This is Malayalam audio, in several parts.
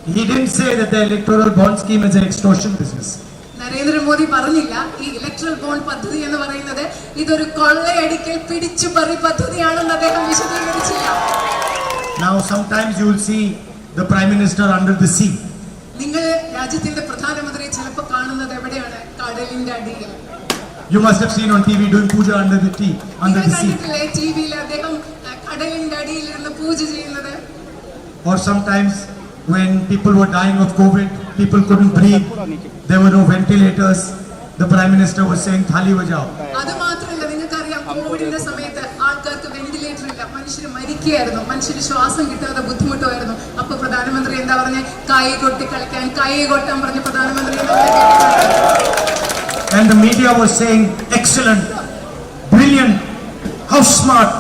He didn't say that the electoral bond scheme is an extortion business. Narendra Modi പറഞ്ഞില്ല ഈ ഇലക്ട്രൽ ബോണ്ട് പദ്ധതി എന്ന് പറയുന്നത് ഇതൊരു കൊള്ളയടിക്കൽ പിടിച്ചുപറി പദ്ധതിയാണെന്ന് അദ്ദേഹം വിശദീകരിച്ചില്ല. Now sometimes you will see the prime minister under the sea. നിങ്ങൾ രാജ്യത്തിന്റെ പ്രധാനമന്ത്രിയെ ചിലപ്പോൾ കാണുന്നത് എവിടെയാണ്? കടലിന്റെ അടിയിൽ. You must have seen on TV doing puja under the sea. കണ്ടിട്ടില്ലേ ടിവിയിൽ അദ്ദേഹം കടലിന്റെ അടിയിൽ ഇരുന്ന് പൂജ ചെയ്യുന്നത്? Or sometimes when people were dying of COVID, people couldn't breathe, there were no ventilators, the prime minister was saying thali bajao. അത് മാത്രമല്ല, നിങ്ങൾക്കറിയാം കോവിഡിന്റെ സമയത്ത് ആൾക്കാർക്ക് വെന്റിലേറ്റർ ഇല്ല, മനുഷ്യർ മരിക്കുകയായിരുന്നു, മനുഷ്യര് ശ്വാസം കിട്ടാതെ ബുദ്ധിമുട്ടുമായിരുന്നു. അപ്പൊ പ്രധാനമന്ത്രി എന്താ പറഞ്ഞ? കൈ കൊട്ടി കളിക്കാൻ, കൈ കൊട്ടാൻ പറഞ്ഞ പ്രധാനമന്ത്രി. And the media was saying excellent, brilliant, how smart.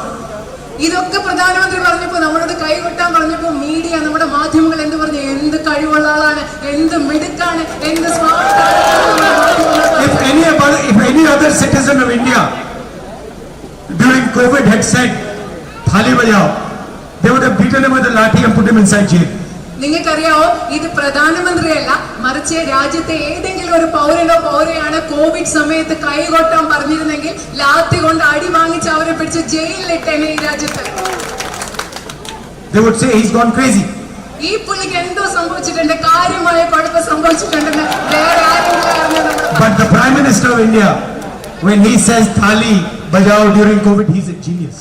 ഇതൊക്കെ പ്രധാനമന്ത്രി പറഞ്ഞപ്പോ, നമ്മളോട് കൈ കൊട്ടാൻ പറഞ്ഞപ്പോ മീഡിയ, നമ്മുടെ മാധ്യമങ്ങൾ എന്ത് പറഞ്ഞു? എന്ത് കഴിവുള്ള ആളാണ്, എന്ത് മിടുക്കാണ്, എന്ത് സ്മാർട്ടാണ്. If any other citizen of India during COVID had said thali bajao, they would have beaten him with a lathi and put him inside jail. നിങ്ങൾക്കറിയാവോ, ഇത് പ്രധാനമന്ത്രിയല്ല, മറിച്ച് രാജ്യത്തെ ഏതെങ്കിലും ഒരു പൗരനോ പൗരയാണ് കോവിഡ് സമയത്ത് കൈകൊട്ടാൻ പറഞ്ഞിരുന്നെങ്കിൽ ലാത്തി കൊണ്ട് അടി വാങ്ങിച്ച് അവരെ പിടിച്ച് ജയിലിലിട്ടേനെ ഈ രാജ്യത്ത്. They would say he's gone crazy. ഈ പുള്ളിക്ക് എന്തോ സംഭവിച്ചിട്ടുണ്ട്, കാര്യമായ കുഴപ്പം സംഭവിച്ചിട്ടുണ്ടെന്ന് വേറെ ആരെങ്കിലും അറിഞ്ഞത്? But the Prime Minister of India, when he says thali bajao during COVID, he's a genius.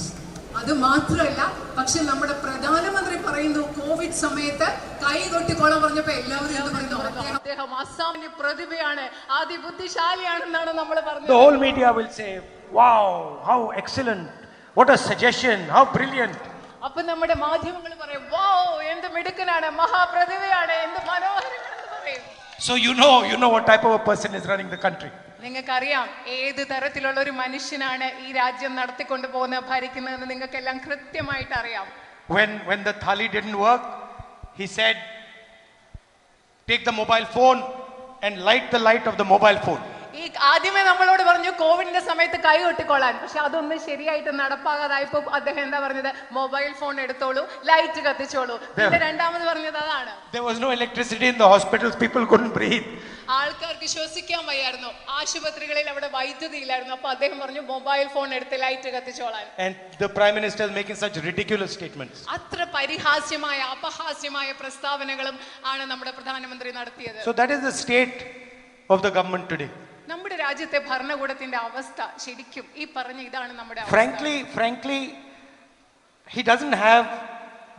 അത് മാത്രമല്ല, പക്ഷെ നമ്മുടെ പ്രധാനമന്ത്രി പറയുന്നു കോവിഡ് സമയത്ത് കൈ കൊട്ടിക്കോളാൻ പറഞ്ഞപ്പോ എല്ലാവരും എന്ത് പറയുന്നു? അദ്ദേഹം അസാമിന്റെ പ്രതിഭയാണ്, അതിബുദ്ധിശാലിയാണെന്നാണ് നമ്മൾ പറഞ്ഞത്. The whole media will say, wow, how excellent, what a suggestion, how brilliant. അപ്പൊ നമ്മുടെ മാധ്യമങ്ങൾ പറയും, വൗ, എന്ത് മിടുക്കനാണ്, മഹാപ്രതിഭയാണ്, എന്ത് മനോഹരമാണെന്ന് പറയും. So you know what type of a person is running the country. നിങ്ങൾക്കറിയാം ഏത് തരത്തിലുള്ള ഒരു മനുഷ്യനാണ് ഈ രാജ്യം നടത്തിക്കൊണ്ട് പോകുന്ന, ഭരിക്കുന്നതെന്ന് നിങ്ങൾക്കെല്ലാം കൃത്യമായിട്ട് അറിയാം. When the thali didn't work, he said, take the mobile phone and light the light of the mobile phone. ഈ ആദ്യമേ നമ്മളോട് പറഞ്ഞു കോവിഡിന്റെ സമയത്ത് കൈ കൊട്ടിക്കൊള്ളാൻ, പക്ഷെ അതൊന്നും ശരിയായിട്ട് നടപ്പാകാതായപ്പോ അദ്ദേഹം എന്താ പറഞ്ഞത്? മൊബൈൽ ഫോൺ എടുത്തോളൂ, ലൈറ്റ് കത്തിച്ചോളൂ. പിന്നെ രണ്ടാമത് പറഞ്ഞത് അതാണ്. There was no electricity in the hospitals, people couldn't breathe. ആൾക്കാർക്ക് ശ്വസിക്കാൻ വയ്യായിരുന്നു, ആശുപത്രികളിൽ അവിടെ വൈദ്യുതി ഇല്ലായിരുന്നു. അപ്പൊ അദ്ദേഹം പറഞ്ഞു മൊബൈൽ ഫോൺ എടുത്ത് light കത്തിച്ചോളാൻ. And the prime minister is making such ridiculous statements. അത്ര പരിഹാസ്യമായ അപഹാസ്യമായ പ്രസ്താവനകളും ആണ് നമ്മുടെ പ്രധാനമന്ത്രി നടത്തിയത്. So that is the state of the government today. നമ്മുടെ രാജ്യത്തെ ഭരണകൂടത്തിന്റെ അവസ്ഥ ശരിക്കും ഈ പറഞ്ഞ ഇതാണ് നമ്മുടെ അവസ്ഥ. Frankly, he doesn't have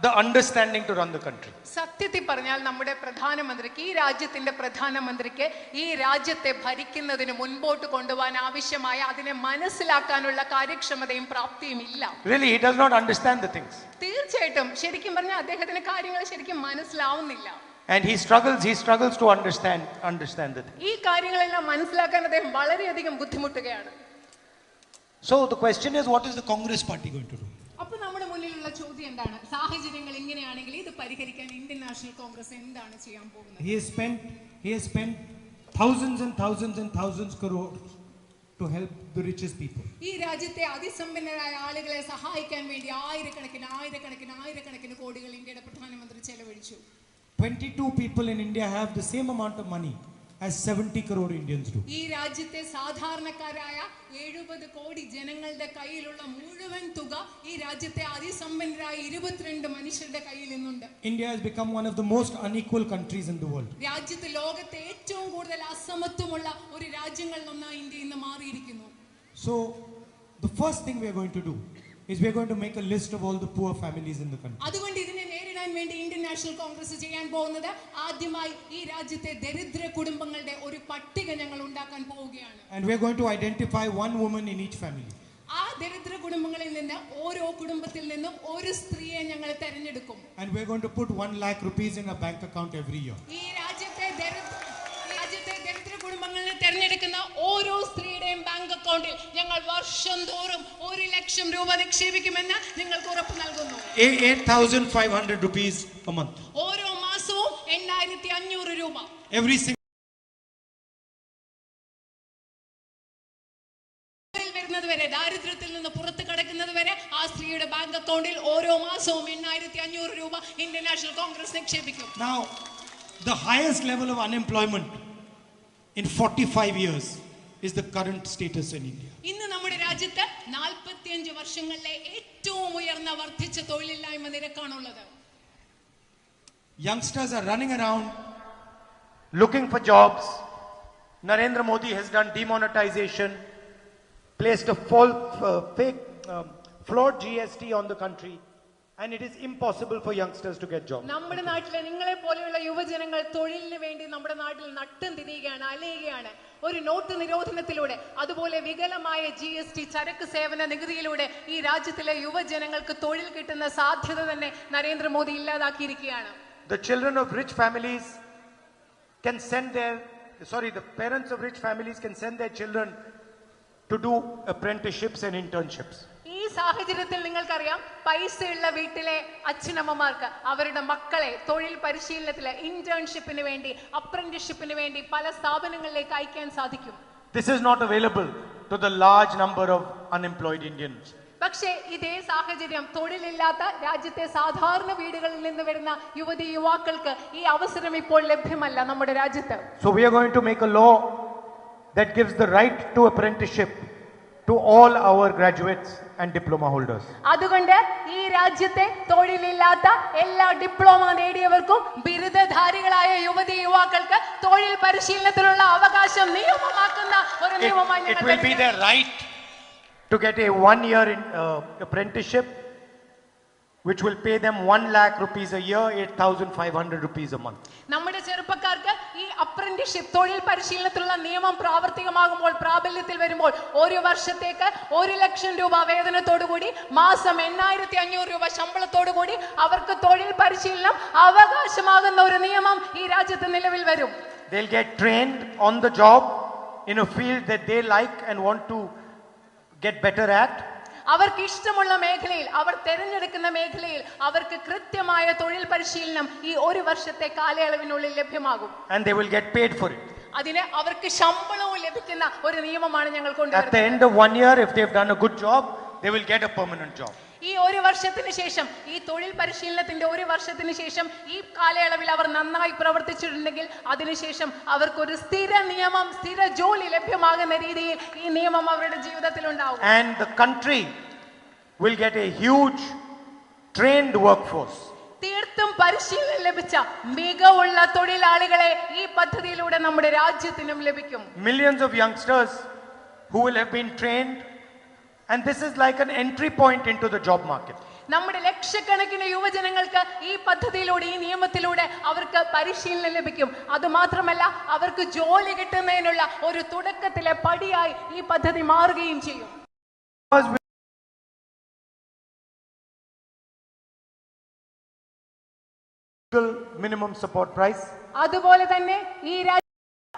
the understanding to run the country. സത്യത്തിൽ പറഞ്ഞാൽ നമ്മുടെ പ്രധാനമന്ത്രിക്ക്, ഈ രാജ്യത്തിന്റെ പ്രധാനമന്ത്രിക്ക് ഈ രാജ്യത്തെ ഭരിക്കുന്നതിന് മുൻപോട്ട് കൊണ്ടുപോകാൻ ആവശ്യമായ, അതിനെ മനസ്സിലാക്കാനുള്ള കാര്യക്ഷമതയും പ്രാപ്തിയും ഇല്ല. Really, he does not understand the things. തീർച്ചയായിട്ടും ശരിക്കും പറഞ്ഞാൽ അദ്ദേഹത്തിന് കാര്യങ്ങൾ ശരിക്കും മനസ്സിലാവുന്നില്ല. And he struggles to understand the thing. ഈ കാര്യങ്ങളെല്ലാം മനസ്സിലാക്കാൻ അദ്ദേഹം വളരെയധികം ബുദ്ധിമുട്ടുകയാണ്. So the question is, what is the Congress party going to do? അപ്പോൾ നമ്മുടെ മുന്നിലുള്ള ചോദ്യം എന്താണ്? സാഹചര്യങ്ങൾ ഇങ്ങനെയാണെങ്കിൽ ഇത് പരിഹരിക്കാൻ ഇന്ത്യൻ നാഷണൽ കോൺഗ്രസ് എന്താണ് ചെയ്യാൻ പോകുന്നത്? He has spent thousands and thousands and thousands crores to help the richest people. ഈ രാജ്യത്തെ അതിസമ്പന്നരായ ആളുകളെ സഹായിക്കാൻ വേണ്ടി ആയിരക്കണക്കിന് കോടികൾ ഇന്ത്യയുടെ പ്രധാനമന്ത്രി ചെലവഴിച്ചു. 22 people in India have the same amount of money as 70 crore Indians do. ഈ രാജ്യത്തെ സാധാരണക്കാരായ 70 കോടി ജനങ്ങളുടെ കയ്യിലുള്ള മുഴുവൻ തുക ഈ രാജ്യത്തെ അതിസമ്പന്നരായ 22 മനുഷ്യരുടെ കയ്യിൽ നിന്നുണ്ട്. India has become one of the most unequal countries in the world. രാജ്യത്തെ ലോകത്തെ ഏറ്റവും കൂടുതൽ അസമത്വമുള്ള ഒരു രാജ്യങ്ങളിൽ ഒന്നായി ഇന്ത്യ ഇന്ന് മാറിയിരിക്കുന്നു. So the first thing we are going to do is we are going to make a list of all the poor families in the country. അതുകൊണ്ട് ഇതിനെ നേരിടാൻ വേണ്ടി ഇന്ത്യൻ നാഷണൽ കോൺഗ്രസ് ചെയ്യാൻ പോകുന്നത് ആദ്യമായി ഈ രാജ്യത്തെ ദരിദ്ര കുടുംബങ്ങളുടെ ഒരു പട്ടിക ഞങ്ങൾ ഉണ്ടാക്കാൻ പോവുകയാണ്. And we are going to identify one woman in each family. ആ ദരിദ്ര കുടുംബങ്ങളിൽ നിന്ന് ഓരോ കുടുംബത്തിൽ നിന്നും ഒരു സ്ത്രീയെ ഞങ്ങൾ തിരഞ്ഞെടുക്കും. And we are going to put 1 lakh rupees in a bank account every year. ഈ രാജ്യത്തെ ദരിദ്ര കുടുംബങ്ങളെ തിരഞ്ഞെടുക്കുന്ന ഓരോ സ്ത്രീയുടെയും ബാങ്ക് അക്കൗണ്ടിൽ ഞങ്ങൾ വർഷം തോറും 1 ലക്ഷം രൂപ നിക്ഷേപിക്കുമെന്ന് നിങ്ങൾക്ക് ഉറപ്പ് നൽകുന്നു. 8,500 rupees a month. ഓരോ മാസവും 8,500 രൂപ. Every single വരെ, ദാരിദ്ര്യത്തിൽ നിന്ന് പുറത്തു കടക്കുന്നത് വരെ ആ സ്ത്രീയുടെ ബാങ്ക് അക്കൗണ്ടിൽ ഓരോ മാസവും 8,500 രൂപ ഇന്ത്യൻ നാഷണൽ കോൺഗ്രസ് നിക്ഷേപിക്കും. Now the highest level of unemployment in 45 years is the current status in India. ഇന്ന് നമ്മുടെ രാജ്യത്ത് 45 വർഷങ്ങളിലെ ഏറ്റവും ഉയർന്ന വർദ്ധിച്ച തൊഴിലില്ലായ്മ നിരക്കാണുള്ളത്. Youngsters are running around looking for jobs. Narendra Modi has done demonetization, placed a fake flawed GST on the country, and it is impossible for youngsters to get jobs. നമ്മുടെ നാട്ടിലെ നിങ്ങളെ പോലെയുള്ള യുവജനങ്ങൾ തൊഴിലിന് വേണ്ടി നമ്മുടെ നാട്ടിൽ നട്ടും തിരിയുകയാണ്, അലയുകയാണ്. ഒരു നോട്ട് നിരോധനത്തിലൂടെ അതുപോലെ വികലമായ GST ചരക്ക് സേവന നികുതിയിലൂടെ ഈ രാജ്യത്തിലെ യുവജനങ്ങൾക്ക് തൊഴിൽ കിട്ടുന്ന സാധ്യത തന്നെ Narendra Modi ഇല്ലാതാക്കിയിരിക്കുകയാണ്. The children of rich families can the parents of rich families can send their children to do apprenticeships and internships. ഈ സാഹചര്യത്തിൽ നിങ്ങൾക്കറിയാം, പൈസയുള്ള വീട്ടിലെ അച്ഛനമ്മമാർക്ക് അവരുടെ മക്കളെ തൊഴിൽ പരിശീലനത്തില് ഇന്റേൺഷിപ്പിന് വേണ്ടി, അപ്രന്റീസ്ഷിപ്പിന് വേണ്ടി പല സ്ഥാപനങ്ങളിലേക്ക് അയക്കാൻ സാധിക്കും. This is not available to the large number of unemployed Indians. പക്ഷേ ഇതേ സാഹചര്യം തൊഴിലില്ലാത്ത രാജ്യത്തെ സാധാരണ വീടുകളിൽ നിന്ന് വരുന്ന യുവതി യുവാക്കൾക്ക് ഈ അവസരം ഇപ്പോൾ ലഭ്യമല്ല നമ്മുടെ രാജ്യത്ത്. So we are going to make a law that gives the right to apprenticeship to all our graduates and diploma holders. അതുകൊണ്ട് ഈ രാജ്യത്തെ തൊഴിലില്ലാത്ത എല്ലാ ഡിപ്ലോമ നേടിയവർക്കും ബിരുദധാരികളായ യുവതി യുവാക്കൾക്ക് തൊഴിൽ പരിശീലനത്തിനുള്ള അവകാശം നിയമമാക്കുന്ന ഒരു നിയമമായി It will be their right to get a 1-year apprenticeship, which will pay them 1 lakh rupees a year, 8,500 rupees a month. നമ്മുടെ ചെറുപ്പക്കാർക്ക് ഈ അപ്രന്റീസ്ഷിപ്പ് തൊഴിൽ പരിശീലനത്തിലുള്ള നിയമം പ്രാവർത്തികമാകുമ്പോൾ, പ്രാബല്യത്തിൽ വരുമ്പോൾ ഒരു വർഷത്തേക്ക് 1 ലക്ഷം രൂപ വേതനത്തോടുകൂടി മാസം 8,500 രൂപ ശമ്പളത്തോടുകൂടി അവർക്ക് തൊഴിൽ പരിശീലനം അവകാശമാകുന്ന ഒരു നിയമം ഈ രാജ്യത്ത് നിലവിൽ വരും. They'll get trained on the job in a field that they like and want to get better at. അവർക്ക് ഇഷ്ടമുള്ള മേഖലയിൽ, അവർ തിരഞ്ഞെടുക്കുന്ന മേഖലയിൽ അവർക്ക് കൃത്യമായ തൊഴിൽ പരിശീലനം ഈ ഒരു വർഷത്തെ കാലയളവിനുള്ളിൽ ലഭ്യമാകും. And they will get paid for it. അതിന് അവർക്ക് ശമ്പളവും ലഭിക്കുന്ന ഒരു നിയമമാണ് ഞങ്ങൾ At the കൊണ്ടുവരുന്നത്. end of 1 year, if they've done a good job, they will get a permanent job. ഈ ഒരു വർഷത്തിന് ശേഷം, ഈ തൊഴിൽ പരിശീലനത്തിന്റെ ഒരു വർഷത്തിന് ശേഷം, ഈ കാലയളവിൽ അവർ നന്നായി പ്രവർത്തിച്ചിട്ടുണ്ടെങ്കിൽ അതിനുശേഷം അവർക്കൊരു സ്ഥിര നിയമം, സ്ഥിര ജോലി ലഭ്യമാകുന്ന രീതിയിൽ ഈ നിയമം അവരുടെ ജീവിതത്തിൽ ഉണ്ടാവും. And the country will get a huge trained workforce. തീർത്തും പരിശീലനം ലഭിച്ച മികവുള്ള തൊഴിലാളികളെ ഈ പദ്ധതിയിലൂടെ നമ്മുടെ രാജ്യത്തിനും ലഭിക്കും. Millions of youngsters who will have been trained, and this is like an entry point into the job market. നമ്മുടെ ലക്ഷക്കണക്കിന് യുവജനങ്ങൾക്ക് ഈ പദ്ധതിയിലൂടെ, ഈ നിയമത്തിലൂടെ അവർക്ക് പരിശീലനം ലഭിക്കും. അത് മാത്രമല്ല, അവർക്ക് ജോലി കിട്ടുന്നതിനുള്ള ഒരു തുടക്കത്തിലെ പടിയായി ഈ പദ്ധതി മാറുകയും ചെയ്യും. Minimum support price. അതുപോലെ തന്നെ ഈ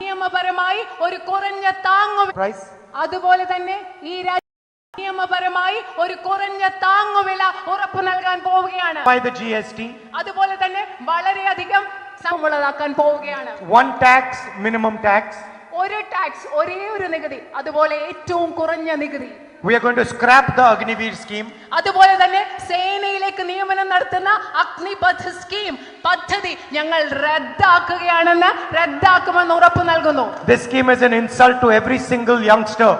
നിയമപരമായി ഒരു കുറഞ്ഞ താങ്ങുവില, Price. അതുപോലെ തന്നെ ഈ നിയമപരമായി ഒരു കുറഞ്ഞ താങ്ങുവില ഉറപ്പു നൽകാൻ പോവുകയാണ്. By the GST. അതുപോലെ തന്നെ വളരെയധികം സമ്പളമാക്കാൻ പോവുകയാണ്. One tax, minimum tax. ഒരു ടാക്സ്, ഒരേ ഒരു നികുതി, അതുപോലെ ഏറ്റവും കുറഞ്ഞ നികുതി. We are going to scrap the Agniveer scheme. അതുപോലെ തന്നെ സേനയിലേക്ക് നിയമനം നടത്തുന്ന അഗ്നിപഥ് സ്കീം പദ്ധതി ഞങ്ങൾ റദ്ദാക്കുമെന്ന് ഉറപ്പു നൽകുന്നു. This scheme is an insult to every single youngster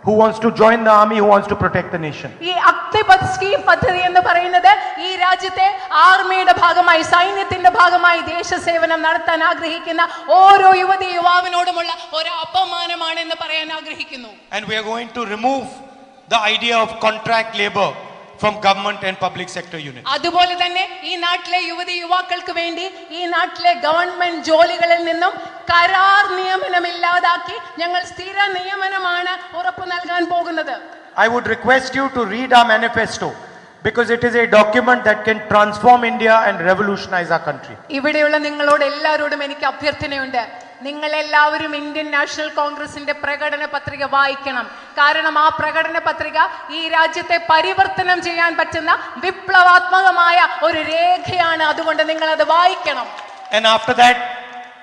who wants to join the army, who wants to protect the nation. ഈ അഗ്നിപഥ് സ്കീം പദ്ധതി എന്ന് പറയുന്നത് ഈ രാജ്യത്തെ ആർമിയുടെ ഭാഗമായി, സൈന്യത്തിന്റെ ഭാഗമായി ദേശസേവനം നടത്താൻ ആഗ്രഹിക്കുന്ന ഓരോ യുവതി യുവാവിനോടുമുള്ള ഒരു അപമാനമാണെന്ന് പറയാൻ ആഗ്രഹിക്കുന്നു. And we are going to remove the idea of contract labor from government and public sector units. അതുപോലെ തന്നെ ഈ നാട്ടിലെ യുവതി യുവാക്കൾക്ക് വേണ്ടി ഈ നാട്ടിലെ ഗവൺമെന്റ് ജോലികളിൽ നിന്നും കരാർ നിയമനം ഇല്ലാതാക്കി ഞങ്ങൾ സ്ഥിര നിയമനമാണ് ഉറപ്പു നൽകാൻ പോകുന്നത്. I would request you to read our manifesto, because it is a document that can transform India and revolutionize our country. ഇവിടെയുള്ള നിങ്ങളോട് എല്ലാവരോടും എനിക്ക് അഭ്യർത്ഥനയുണ്ട്. നിങ്ങൾ എല്ലാവരും ഇന്ത്യൻ നാഷണൽ കോൺഗ്രസിന്റെ പ്രകടന പത്രിക വായിക്കണം. കാരണം ആ പ്രകടന പത്രിക ഈ രാജ്യത്തെ പരിവർത്തനം ചെയ്യാൻ പറ്റുന്ന വിപ്ലവാത്മകമായ ഒരു രേഖയാണ്. അതുകൊണ്ട് നിങ്ങൾ അത് വായിക്കണം. And after that,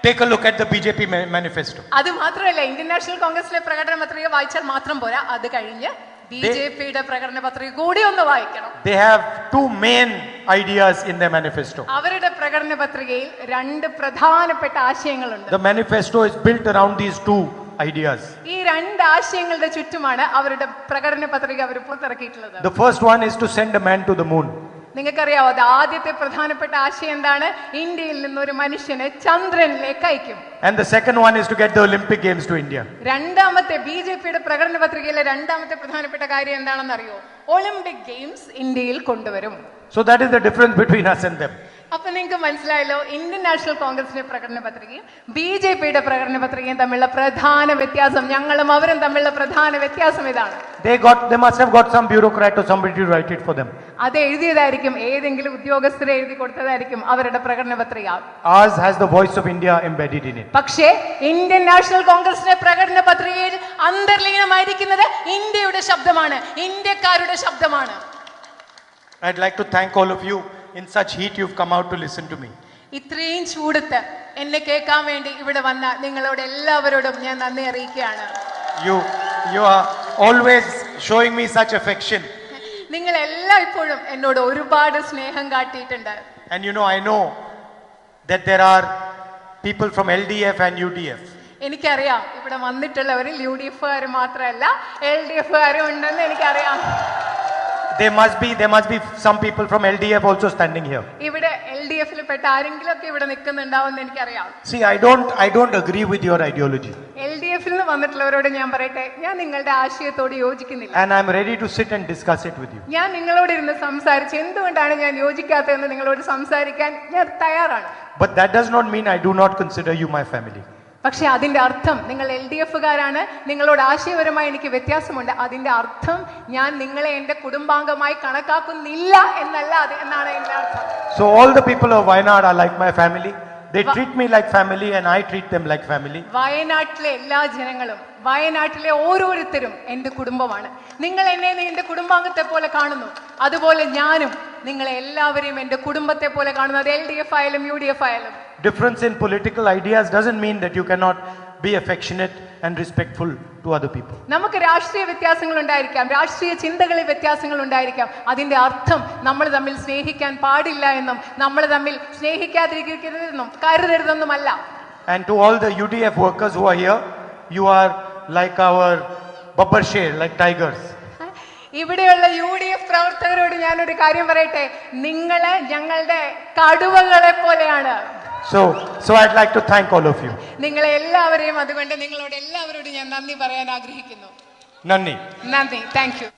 take a look at the BJP manifesto. അത് മാത്രമല്ല, ഇന്ത്യൻ നാഷണൽ കോൺഗ്രസിലെ പ്രകടന പത്രിക വായിച്ചാൽ മാത്രം പോരാ. അത് കഴിഞ്ഞ് ബിജെപിയുടെ പ്രകടന പത്രിക കൂടി ഒന്ന് വായിക്കണം. They have two main ideas in their manifesto. അവരുടെ പ്രകടന പത്രികയിൽ രണ്ട് പ്രധാനപ്പെട്ട ആശയങ്ങളുണ്ട്. The manifesto is built around these two ideas. ഈ രണ്ട് ആശയങ്ങളുടെ ചുറ്റുമാണ് അവരുടെ പ്രകടന പത്രിക അവർ പുറത്തിറക്കിയിട്ടുള്ളത്. The first one is to send a man to the moon. നിങ്ങൾക്കറിയാവോ, അത് ആദ്യത്തെ പ്രധാനപ്പെട്ട ആശയം എന്താണ്? ഇന്ത്യയിൽ നിന്ന് ഒരു മനുഷ്യനെ ചന്ദ്രനിലേക്ക് അയക്കും. And the second one is to get the Olympic Games to India. രണ്ടാമത്തെ ബിജെപിയുടെ പ്രകടന പത്രികയിലെ രണ്ടാമത്തെ പ്രധാനപ്പെട്ട കാര്യം എന്താണെന്ന് അറിയോ? ഒളിമ്പിക് ഗെയിംസ് ഇന്ത്യയിൽ കൊണ്ടുവരും. So that is the difference between us and them. അപ്പൊ നിങ്ങൾക്ക് മനസ്സിലായല്ലോ, ഇന്ത്യൻ നാഷണൽ കോൺഗ്രസിന്റെ പ്രകടന പത്രികയും ബിജെപിയുടെ പ്രകടന പത്രികയും തമ്മിലുള്ള പ്രധാന വ്യത്യാസം, ഞങ്ങളും അവരും തമ്മിലുള്ള പ്രധാന വ്യത്യാസം ഇതാണ്. They must have got some bureaucrat or somebody to write it for them. അത് എഴുതിയതായിരിക്കും, ഏതെങ്കിലും ഉദ്യോഗസ്ഥരെ എഴുതി കൊടുത്തതായിരിക്കും അവരുടെ പ്രകടന പത്രിക. Ours has the voice of India embedded in it. പക്ഷേ ഇന്ത്യൻ നാഷണൽ കോൺഗ്രസിന്റെ പ്രകടന പത്രികയിൽ അന്തർലീനമായിരിക്കുന്നത് ഇന്ത്യയുടെ ശബ്ദമാണ്, ഇന്ത്യക്കാരുടെ ശബ്ദമാണ്. I'd like to thank all of you. In such heat you've come out to listen to me. ഇത്രയും ചൂടത്ത് എന്നെ കേൾക്കാൻ വേണ്ടി ഇവിടെ വന്ന നിങ്ങളോട് എല്ലാവരോടും ഞാൻ നന്ദി അറിയിക്കുകയാണ്. You are always showing me such affection. നിങ്ങൾ എല്ലായ്പ്പോഴും എന്നോട് ഒരുപാട് സ്നേഹം കാട്ടിയിട്ടുണ്ട്. And I know that there are people from LDF and UDF. എനിക്കറിയാം, ഇവിടെ വന്നിട്ടുള്ളവരിൽ UDF-കാർ മാത്രമല്ല LDF-കാരും ഉണ്ടെന്ന് എനിക്കറിയാം. There must be some people from LDF also standing here. ഇവിടെ LDF-ൽ പെട്ട ആരെങ്കിലും ഒക്കെ ഇവിടെ നിൽക്കുന്നുണ്ടാവുമെന്ന് എനിക്കറിയാം. See, I don't agree with your ideology. LDF-ൽ നിന്ന് വന്നിട്ടുള്ളവരോട് ഞാൻ പറയട്ടെ, ഞാൻ നിങ്ങളുടെ ആശയത്തോട് യോജിക്കുന്നില്ല. And I'm ready to sit and discuss it with you. ഞാൻ നിങ്ങളോട് ഇരുന്ന് സംസാരിച്ച് എന്തുകൊണ്ടാണ് ഞാൻ യോജിക്കാത്തതെന്ന് നിങ്ങളോട് സംസാരിക്കാൻ ഞാൻ തയ്യാറാണ്. But that does not mean I do not consider you my family. പക്ഷെ അതിന്റെ അർത്ഥം നിങ്ങൾ LDF-കാരാണ്, നിങ്ങളോട് ആശയപരമായി എനിക്ക് വ്യത്യാസമുണ്ട്, അതിന്റെ അർത്ഥം ഞാൻ നിങ്ങളെ എന്റെ കുടുംബാംഗമായി കണക്കാക്കുന്നില്ല എന്നല്ല എന്നാണ് എന്റെ അർത്ഥം. So all the people of Wayanad are like my family. They treat me like family and I treat them like family. വയനാട്ടിലെ എല്ലാ ജനങ്ങളും, വയനാട്ടിലെ ഓരോരുത്തരും എന്റെ കുടുംബമാണ്. നിങ്ങൾ എന്നെ എന്റെ കുടുംബാംഗത്തെ പോലെ കാണുന്നു, അതുപോലെ ഞാനും നിങ്ങളെ എല്ലാവരെയും എന്റെ കുടുംബത്തെ പോലെ കാണുന്നു. അത് LDF ആയാലും UDF ആയാലും. Difference in political ideas doesn't mean that you cannot be affectionate and respectful to other people. നമുക്ക് രാഷ്ട്രീയ വ്യത്യാസങ്ങൾ ഉണ്ടായിരിക്കാം, രാഷ്ട്രീയ ചിന്തകളിൽ വ്യത്യാസങ്ങൾ ഉണ്ടായിരിക്കാം. അതിന്റെ അർത്ഥം നമ്മൾ തമ്മിൽ സ്നേഹിക്കാൻ പാടില്ല എന്നും നമ്മൾ തമ്മിൽ സ്നേഹിക്കാതിരിക്കരുതെന്നും കരുതരുതെന്നുമല്ല. And to all the UDF workers who are here, you are like our Babbar Sher, like tigers. ഇവിടെയുള്ള UDF പ്രവർത്തകരോട് ഞാനൊരു കാര്യം പറയട്ടെ, നിങ്ങള് ഞങ്ങളുടെ കടുവകളെ പോലെയാണ്. So I'd like to thank all of you. നിങ്ങളെ എല്ലാവരെയും, അതുകൊണ്ട് നിങ്ങളോട് എല്ലാവരോടും ഞാൻ നന്ദി പറയാൻ ആഗ്രഹിക്കുന്നു. Nanni. നന്ദി, താങ്ക് യു.